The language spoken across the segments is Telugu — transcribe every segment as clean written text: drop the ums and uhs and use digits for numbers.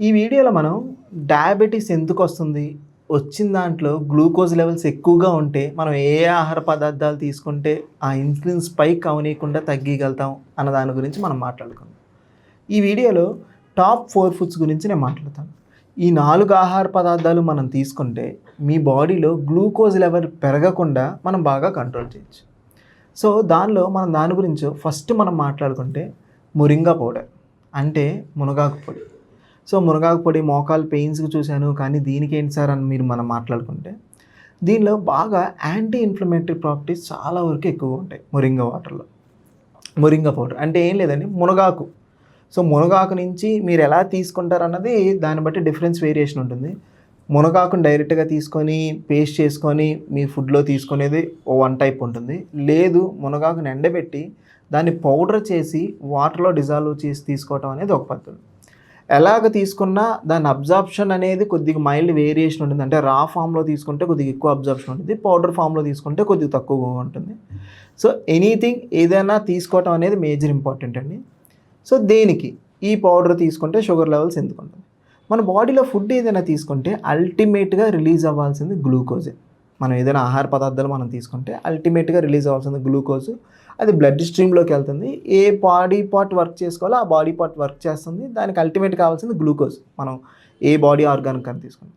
ఈ వీడియోలో మనం డయాబెటీస్ ఎందుకొస్తుంది? వచ్చిన దాంట్లో గ్లూకోజ్ లెవెల్స్ ఎక్కువగా ఉంటే మనం ఏ ఆహార పదార్థాలు తీసుకుంటే ఆ ఇన్సులిన్ స్పైక్ అవ్వనీయకుండా తగ్గీయగలుగుతాం అన్న దాని గురించి మనం మాట్లాడుకుందాం. ఈ వీడియోలో టాప్ 4 ఫుడ్స్ గురించి నేను మాట్లాడతాను. ఈ 4 ఆహార పదార్థాలు మనం తీసుకుంటే మీ బాడీలో గ్లూకోజ్ లెవెల్ పెరగకుండా మనం బాగా కంట్రోల్ చేయొచ్చు. సో మనం దాని గురించి ఫస్ట్ మనం మాట్లాడుకుంటే మొరింగా పౌడర్ అంటే మునగాకు పొడి. సో మునగాకు పొడి మోకాలు పెయిన్స్కి చూశాను, కానీ దీనికి ఏంటి సార్ అని మనం మాట్లాడుకుంటే దీనిలో బాగా యాంటీ ఇన్ఫ్లమేటరీ ప్రాపర్టీస్ చాలా వరకు ఎక్కువగా ఉంటాయి మొరింగా వాటర్లో. మొరింగా పౌడర్ అంటే ఏం లేదండి, మునగాకు. సో మునగాకు నుంచి మీరు ఎలా తీసుకుంటారన్నది దాన్ని బట్టి డిఫరెన్స్ వేరియేషన్ ఉంటుంది. మునగాకుని డైరెక్ట్గా తీసుకొని పేస్ట్ చేసుకొని మీ ఫుడ్లో తీసుకునేది వన్ టైప్ ఉంటుంది. లేదు, మునగాకుని ఎండబెట్టి దాన్ని పౌడర్ చేసి వాటర్లో డిజాల్వ్ చేసి తీసుకోవటం అనేది ఒక పద్ధతి. ఎలాగ తీసుకున్నా దాని అబ్జార్ప్షన్ అనేది కొద్దిగా మైల్డ్ వేరియేషన్ ఉంటుంది. అంటే రా ఫామ్లో తీసుకుంటే కొద్దిగా ఎక్కువ అబ్జార్ప్షన్ ఉంటుంది, పౌడర్ ఫామ్లో తీసుకుంటే కొద్దిగా తక్కువగా ఉంటుంది. సో ఎనీథింగ్ ఏదైనా తీసుకోవటం అనేది మేజర్ ఇంపార్టెంట్ అండి. సో దేనికి ఈ పౌడర్ తీసుకుంటే షుగర్ లెవెల్స్ ఎందుకు ఉంటుంది? మన బాడీలో ఫుడ్ ఏదైనా తీసుకుంటే అల్టిమేట్గా రిలీజ్ అవ్వాల్సింది గ్లూకోజే. మనం ఏదైనా ఆహార పదార్థాలు మనం తీసుకుంటే అల్టిమేట్గా రిలీజ్ అవ్వాల్సింది గ్లూకోజ్. అది బ్లడ్ స్ట్రీమ్లోకి వెళ్తుంది. ఏ బాడీ పార్ట్ వర్క్ చేసుకోవాలో ఆ బాడీ పార్ట్ వర్క్ చేస్తుంది. దానికి అల్టిమేట్ కావాల్సింది గ్లూకోజ్. మనం ఏ బాడీ ఆర్గానిక్ అని తీసుకుంటాం.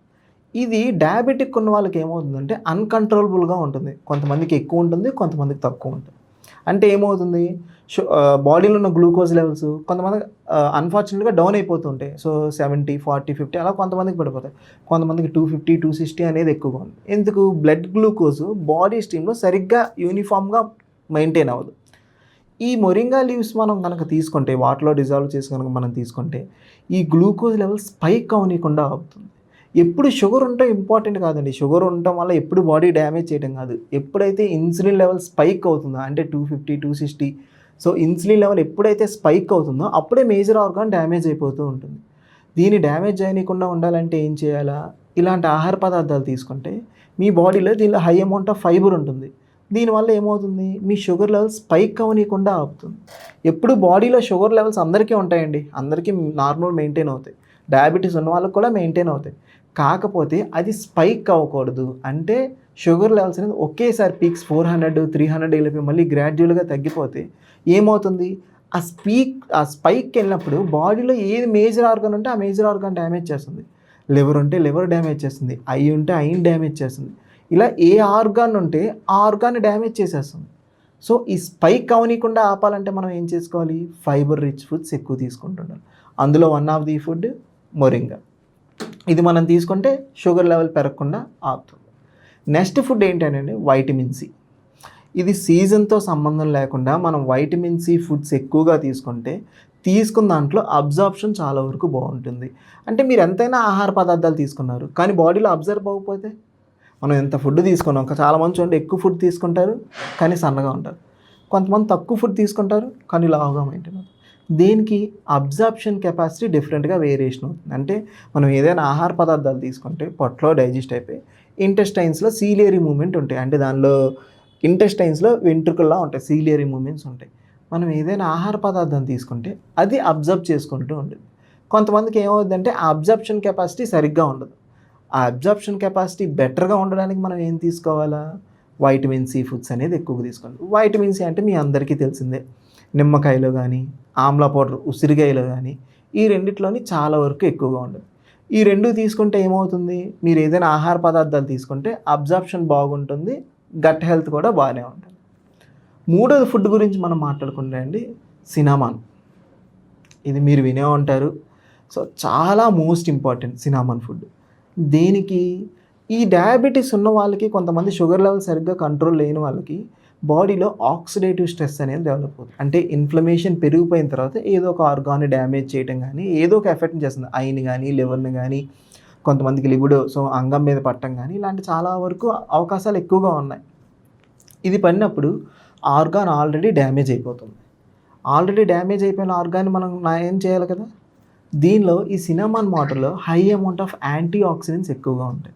ఇది డయాబెటిక్ ఉన్న వాళ్ళకి ఏమవుతుందంటే అన్కంట్రోలబుల్గా ఉంటుంది. కొంతమందికి ఎక్కువ ఉంటుంది, కొంతమందికి తక్కువ ఉంటుంది. అంటే ఏమవుతుంది, బాడీలో ఉన్న గ్లూకోజ్ లెవెల్స్ కొంతమంది అన్ఫార్చునేట్గా డౌన్ అయిపోతుంటాయి. సో 70, 40, 50 అలా కొంతమందికి పడిపోతాయి. కొంతమందికి 250, 260 అనేది ఎక్కువగా ఉంది. ఎందుకు? బ్లడ్ గ్లూకోజ్ బాడీ స్ట్రీమ్లో సరిగ్గా యూనిఫామ్గా మెయింటైన్ అవ్వదు. ఈ మొరింగా లీవ్స్ మనం కనుక తీసుకుంటే, వాటర్లో డిజాల్వ్ చేసి కనుక మనం తీసుకుంటే ఈ గ్లూకోజ్ లెవెల్ స్పైక్ అవ్వనీయకుండా అవుతుంది. ఎప్పుడు షుగర్ ఉంటే ఇంపార్టెంట్ కాదండి. షుగర్ ఉండటం వల్ల ఎప్పుడు బాడీ డ్యామేజ్ చేయడం కాదు. ఎప్పుడైతే ఇన్సులిన్ లెవెల్ స్పైక్ అవుతుందో అంటే 250, 260, సో ఇన్సులిన్ లెవెల్ ఎప్పుడైతే స్పైక్ అవుతుందో అప్పుడే మేజర్ ఆర్గాన్ డ్యామేజ్ అయిపోతూ ఉంటుంది. దీన్ని డ్యామేజ్ చేయకుండా ఉండాలంటే ఏం చేయాలా? ఇలాంటి ఆహార పదార్థాలు తీసుకుంటే మీ బాడీలో దీనిలో హై అమౌంట్ ఆఫ్ ఫైబర్ ఉంటుంది. దీనివల్ల ఏమవుతుంది, మీ షుగర్ లెవెల్స్ స్పైక్ అవ్వనీయకుండా ఆపుతుంది. ఎప్పుడు బాడీలో షుగర్ లెవెల్స్ అందరికీ ఉంటాయండి, అందరికీ నార్మల్ మెయింటైన్ అవుతాయి. డయాబెటీస్ ఉన్న వాళ్ళకి కూడా మెయింటైన్ అవుతాయి. కాకపోతే అది స్పైక్ అవ్వకూడదు. అంటే షుగర్ లెవెల్స్ అనేది ఒకేసారి పీక్స్ 400, 300 వెళ్ళిపోయి మళ్ళీ గ్రాడ్యువల్గా తగ్గిపోతే ఏమవుతుంది, ఆ స్పైక్ వెళ్ళినప్పుడు బాడీలో ఏది మేజర్ ఆర్గాన్ ఉంటే ఆ మేజర్ ఆర్గాన్ డ్యామేజ్ చేస్తుంది. లివర్ ఉంటే లివర్ డ్యామేజ్ చేస్తుంది, ఐ ఉంటే ఐని డ్యామేజ్ చేస్తుంది. ఇలా ఏ ఆర్గాన్ ఉంటే ఆ ఆర్గాన్ని డ్యామేజ్ చేసేస్తుంది. సో ఈ స్పైక్ అవనీయకుండా ఆపాలంటే మనం ఏం చేసుకోవాలి? ఫైబర్ రిచ్ ఫుడ్స్ ఎక్కువ తీసుకుంటుండాలి. అందులో one of the food moringa. ఇది మనం తీసుకుంటే షుగర్ లెవెల్ పెరగకుండా ఆపుతుంది. నెక్స్ట్ ఫుడ్ ఏంటంటే వైటమిన్ సి. ఇది సీజన్తో సంబంధం లేకుండా మనం వైటమిన్ సి ఫుడ్స్ ఎక్కువగా తీసుకున్న దాంట్లో అబ్జార్ప్షన్ చాలా వరకు బాగుంటుంది. అంటే మీరు ఎంతైనా ఆహార పదార్థాలు తీసుకున్నారు కానీ బాడీలో అబ్జర్వ్ అవ్వకపోతే, మనం ఎంత ఫుడ్ తీసుకున్నాం, చాలామంది చూడండి ఎక్కువ ఫుడ్ తీసుకుంటారు కానీ సన్నగా ఉంటారు, కొంతమంది తక్కువ ఫుడ్ తీసుకుంటారు కానీ లావుగా మెయింటైన్ అవుతారు. దేనికి? అబ్జార్ప్షన్ కెపాసిటీ డిఫరెంట్గా వేరియేషన్ అవుతుంది. అంటే మనం ఏదైనా ఆహార పదార్థాలు తీసుకుంటే పొట్టలో డైజెస్ట్ అయిపోయి ఇంటెస్టైన్స్లో సీలియరీ మూమెంట్ ఉంటాయి. అంటే దానిలో ఇంటెస్టైన్స్లో వెంట్రుకల్లా ఉంటాయి, సీలియరీ మూమెంట్స్ ఉంటాయి. మనం ఏదైనా ఆహార పదార్థం తీసుకుంటే అది అబ్జర్వ్ చేసుకుంటూ ఉంటుంది. కొంతమందికి ఏమవుతుందంటే ఆ అబ్జర్ప్షన్ కెపాసిటీ సరిగ్గా ఉండదు. ఆ అబ్జర్ప్షన్ కెపాసిటీ బెటర్గా ఉండడానికి మనం ఏం తీసుకోవాలా? వైటమిన్ సి ఫుడ్స్ అనేది ఎక్కువగా తీసుకోండి. వైటమిన్ సి అంటే మీ అందరికీ తెలిసిందే, నిమ్మకాయలో కానీ ఆమ్లా పౌడర్ ఉసిరికాయలో కానీ ఈ రెండిట్లోని చాలా వరకు ఎక్కువగా ఉండదు. ఈ రెండు తీసుకుంటే ఏమవుతుంది, మీరు ఏదైనా ఆహార పదార్థాలు తీసుకుంటే అబ్జార్ప్షన్ బాగుంటుంది, గట్ హెల్త్ కూడా బాగానే ఉంటుంది. మూడోది ఫుడ్ గురించి మనం మాట్లాడుకుంటే అండి, సినామాన్. ఇది మీరు వినే ఉంటారు. సో చాలా మోస్ట్ ఇంపార్టెంట్ సినామాన్ ఫుడ్. దేనికి? ఈ డయాబెటీస్ ఉన్న వాళ్ళకి, కొంతమంది షుగర్ లెవెల్ సరిగ్గా కంట్రోల్ లేని వాళ్ళకి బాడీలో ఆక్సిడేటివ్ స్ట్రెస్ అనేది డెవలప్ అవుతుంది. అంటే ఇన్ఫ్లమేషన్ పెరిగిపోయిన తర్వాత ఏదో ఒక ఆర్గాన్ని డ్యామేజ్ చేయడం కానీ ఏదో ఒక ఎఫెక్ట్ చేస్తుంది, ఐని కానీ లివర్ని కానీ, కొంతమందికి లిబిడో, సో అంగం మీద పట్టడం కానీ, ఇలాంటి చాలా వరకు అవకాశాలు ఎక్కువగా ఉన్నాయి. ఇది పడినప్పుడు ఆర్గాన్ ఆల్రెడీ డ్యామేజ్ అయిపోతుంది. ఆల్రెడీ డ్యామేజ్ అయిపోయిన ఆర్గాన్ని మనం ఏం చేయాలి కదా? దీనిలో ఈ సినామాన్ వాటర్లో high amount of antioxidants ఎక్కువగా ఉంటాయి.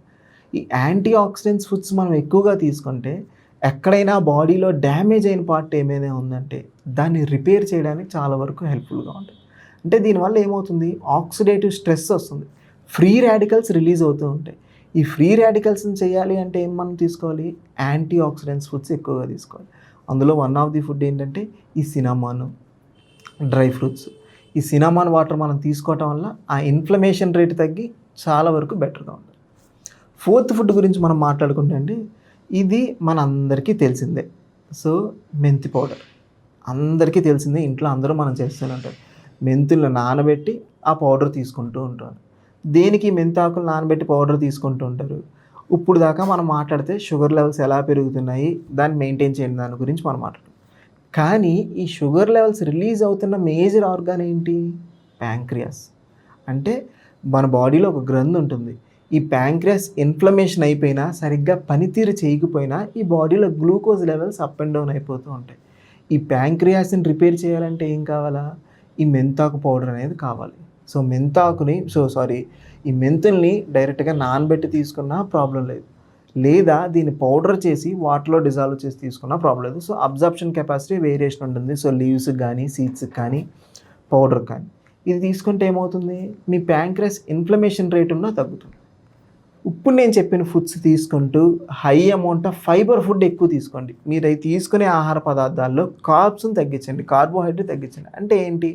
ఈ యాంటీ ఆక్సిడెంట్స్ ఫుడ్స్ మనం ఎక్కువగా తీసుకుంటే ఎక్కడైనా బాడీలో డ్యామేజ్ అయిన పార్ట్ ఏమైనా ఉందంటే దాన్ని రిపేర్ చేయడానికి చాలా వరకు హెల్ప్ఫుల్గా ఉంటుంది. అంటే దీనివల్ల ఏమవుతుంది, ఆక్సిడేటివ్ స్ట్రెస్ వస్తుంది, ఫ్రీ రాడికల్స్ రిలీజ్ అవుతూ ఉంటాయి. ఈ ఫ్రీ రాడికల్స్ని చేయాలి అంటే ఏం మనం తీసుకోవాలి, యాంటీ ఆక్సిడెంట్స్ ఫుడ్స్ ఎక్కువగా తీసుకోవాలి. అందులో వన్ ఆఫ్ ది ఫుడ్ ఏంటంటే ఈ సినామాను, డ్రై ఫ్రూట్స్. ఈ సినామాన్ వాటర్ మనం తీసుకోవటం వల్ల ఆ ఇన్ఫ్లమేషన్ రేట్ తగ్గి చాలా వరకు బెటర్గా ఉంటుంది. ఫోర్త్ ఫుడ్ గురించి మనం మాట్లాడుకుంటే అండి, ఇది మన అందరికీ తెలిసిందే. సో మెంతి పౌడర్ అందరికీ తెలిసిందే, ఇంట్లో అందరూ మనం చేస్తూనే ఉంటారు. మెంతులను నానబెట్టి ఆ పౌడర్ తీసుకుంటూ ఉంటారు. దేనికి మెంతాకులు నానబెట్టి పౌడర్ తీసుకుంటూ ఉంటారు? ఇప్పుడు దాకా మనం మాట్లాడితే షుగర్ లెవెల్స్ ఎలా పెరుగుతున్నాయి, దాన్ని మెయింటైన్ చేయండి దాని గురించి మనం మాట్లాడుతాం. కానీ ఈ షుగర్ లెవెల్స్ రిలీజ్ అవుతున్న మేజర్ ఆర్గాన్ ఏంటి, ప్యాంక్రియాస్. అంటే మన బాడీలో ఒక గ్రంథి ఉంటుంది. ఈ ప్యాంక్రియాస్ ఇన్ఫ్లమేషన్ అయిపోయినా, సరిగ్గా పనితీరు చేయకపోయినా ఈ బాడీలో glucose levels up and down అయిపోతూ ఉంటాయి. ఈ ప్యాంక్రియాస్ని రిపేర్ చేయాలంటే ఏం కావాలా, ఈ మెంతాకు పౌడర్ అనేది కావాలి. సో ఈ మెంతుల్ని డైరెక్ట్గా నానబెట్టి తీసుకున్నా ప్రాబ్లం లేదు, లేదా దీన్ని పౌడర్ చేసి వాటర్లో డిజాల్వ్ చేసి తీసుకున్నా ప్రాబ్లం లేదు. సో అబ్జార్ప్షన్ కెపాసిటీ వేరియేషన్ ఉంటుంది. సో లీవ్స్కి కానీ, సీడ్స్కి కానీ, పౌడర్ కానీ ఇది తీసుకుంటే ఏమవుతుంది, మీ ప్యాంక్రియాస్ ఇన్ఫ్లమేషన్ రేట్ ఉన్నా తగ్గుతుంది. ఇప్పుడు నేను చెప్పిన ఫుడ్స్ తీసుకుంటూ high amount of fibre food ఎక్కువ తీసుకోండి. మీరు అవి తీసుకునే ఆహార పదార్థాల్లో కార్బ్స్ని తగ్గించండి, కార్బోహైడ్రేట్ తగ్గించండి. అంటే ఏంటి,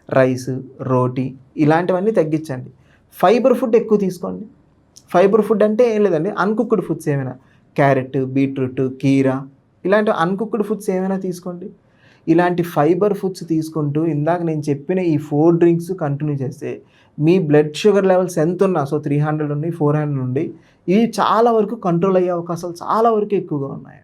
రైస్, రోటీ ఇలాంటివన్నీ తగ్గించండి. ఫైబర్ ఫుడ్ ఎక్కువ తీసుకోండి. ఫైబర్ ఫుడ్ అంటే ఏం లేదండి, అన్కుక్డ్ ఫుడ్స్ ఏమైనా, క్యారెట్, బీట్రూట్, కీరా ఇలాంటి అన్కుక్డ్ ఫుడ్స్ ఏమైనా తీసుకోండి. ఇలాంటి ఫైబర్ ఫుడ్స్ తీసుకుంటూ ఇందాక నేను చెప్పిన ఈ 4 డ్రింక్స్ కంటిన్యూ చేస్తే మీ బ్లడ్ షుగర్ లెవెల్స్ ఎంత ఉన్నా, సో 300 నుండి 400 నుండి ఇవి చాలా వరకు కంట్రోల్ అయ్యే అవకాశాలు చాలా వరకు ఎక్కువగా ఉన్నాయి.